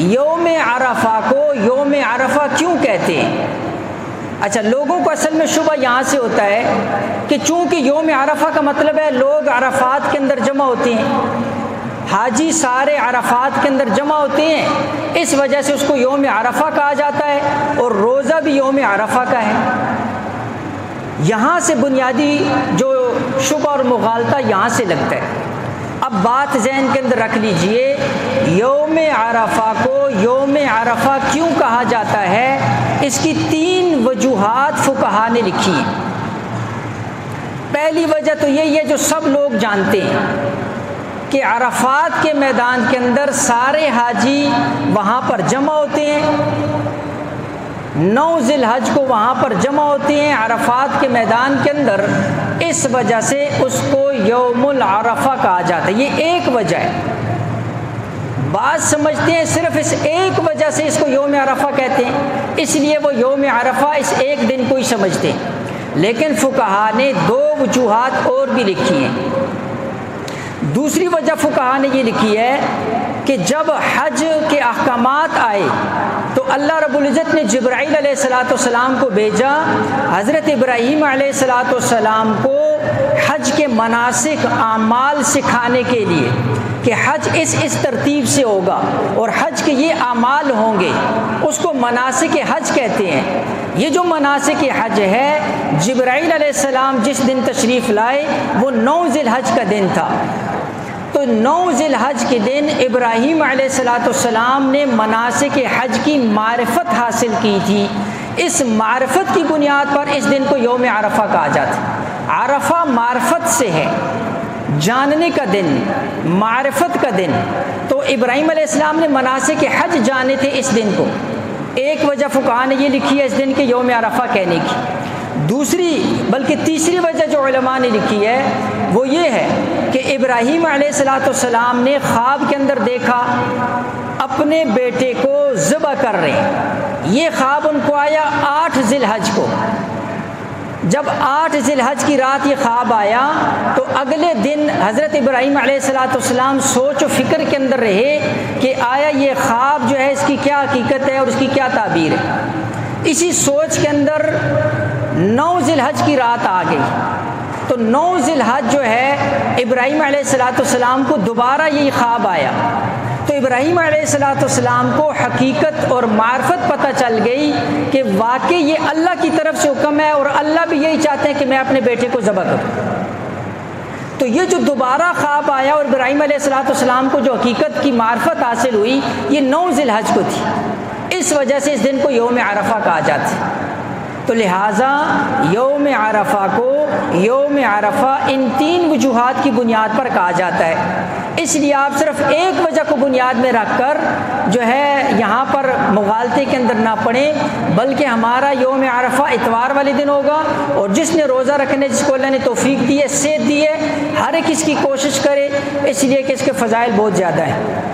یوم عرفہ کو یوم عرفہ کیوں کہتے ہیں؟ اچھا، لوگوں کو اصل میں شبہ یہاں سے ہوتا ہے کہ چونکہ یوم عرفہ کا مطلب ہے لوگ عرفات کے اندر جمع ہوتے ہیں، حاجی سارے عرفات کے اندر جمع ہوتے ہیں، اس وجہ سے اس کو یوم عرفہ کہا جاتا ہے، اور روزہ بھی یوم عرفہ کا ہے۔ یہاں سے بنیادی جو شبہ اور مغالطہ یہاں سے لگتا ہے۔ اب بات ذہن کے اندر رکھ لیجئے، یوم عرفہ کو یوم عرفہ کیوں کہا جاتا ہے؟ اس کی 3 وجوہات فقہا نے لکھی ہیں۔ پہلی وجہ تو یہی ہے جو سب لوگ جانتے ہیں کہ عرفات کے میدان کے اندر سارے حاجی وہاں پر جمع ہوتے ہیں، 9 ذی الحج کو وہاں پر جمع ہوتے ہیں عرفات کے میدان کے اندر، اس وجہ سے اس کو یوم العرفہ کہا جاتا ہے۔ یہ ایک وجہ ہے۔ بعض سمجھتے ہیں صرف اس ایک وجہ سے اس کو یوم عرفہ کہتے ہیں، اس لیے وہ یوم عرفہ اس ایک دن کو ہی سمجھتے ہیں، لیکن فقہا نے 2 وجوہات اور بھی لکھی ہیں۔ دوسری وجہ فقہا نے یہ لکھی ہے کہ جب حج کے احکامات آئے تو اللہ رب العزت نے جبرائیل علیہ السلام کو بھیجا حضرت ابراہیم علیہ السلام کو حج کے مناسک اعمال سکھانے کے لیے کہ حج اس ترتیب سے ہوگا اور حج کے یہ اعمال ہوں گے، اس کو مناسک حج کہتے ہیں۔ یہ جو مناسک حج ہے، جبرائیل علیہ السلام جس دن تشریف لائے وہ 9 ذی الحج کا دن تھا، تو 9 ذی الحج کے دن ابراہیم علیہ السلام نے مناسک حج کی معرفت حاصل کی تھی۔ اس معرفت کی بنیاد پر اس دن کو یوم عرفہ کہا جاتا ہے۔ عرفہ معرفت سے ہے، جاننے کا دن، معرفت کا دن، تو ابراہیم علیہ السلام نے مناسک حج جانے تھے اس دن کو۔ ایک وجہ فقہا نے یہ لکھی ہے اس دن کے یوم عرفہ کہنے کی۔ دوسری بلکہ تیسری وجہ جو علماء نے لکھی ہے وہ یہ ہے کہ ابراہیم علیہ السلام نے خواب کے اندر دیکھا اپنے بیٹے کو ذبح کر رہے ہیں۔ یہ خواب ان کو آیا 8 ذی الحج کو۔ جب 8 ذی الحج کی رات یہ خواب آیا تو اگلے دن حضرت ابراہیم علیہ السلام سوچ و فکر کے اندر رہے کہ آیا یہ خواب جو ہے اس کی کیا حقیقت ہے اور اس کی کیا تعبیر ہے۔ اسی سوچ کے اندر 9 ذی الحج کی رات آ گئی، تو 9 ذی الحج جو ہے ابراہیم علیہ السلام کو دوبارہ یہی خواب آیا، تو ابراہیم علیہ السلام کو حقیقت اور معرفت پتہ چل گئی کہ واقعی یہ اللہ کی طرف سے حکم ہے اور اللہ بھی یہی چاہتے ہیں کہ میں اپنے بیٹے کو ذبح کروں۔ تو یہ جو دوبارہ خواب آیا اور ابراہیم علیہ السلام کو جو حقیقت کی معرفت حاصل ہوئی یہ 9 ذی الحج کو تھی، اس وجہ سے اس دن کو یوم عرفہ کہا جاتا ہے۔ تو لہٰذا یوم عرفہ کو یوم عرفہ ان 3 وجوہات کی بنیاد پر کہا جاتا ہے۔ اس لیے آپ صرف ایک وجہ کو بنیاد میں رکھ کر جو ہے یہاں پر مغالطے کے اندر نہ پڑیں، بلکہ ہمارا یوم عرفہ اتوار والے دن ہوگا، اور جس نے روزہ رکھنے جس کو اللہ نے توفیق دی ہے، صحت دی ہے، ہر ایک اس کی کوشش کرے، اس لیے کہ اس کے فضائل بہت زیادہ ہیں۔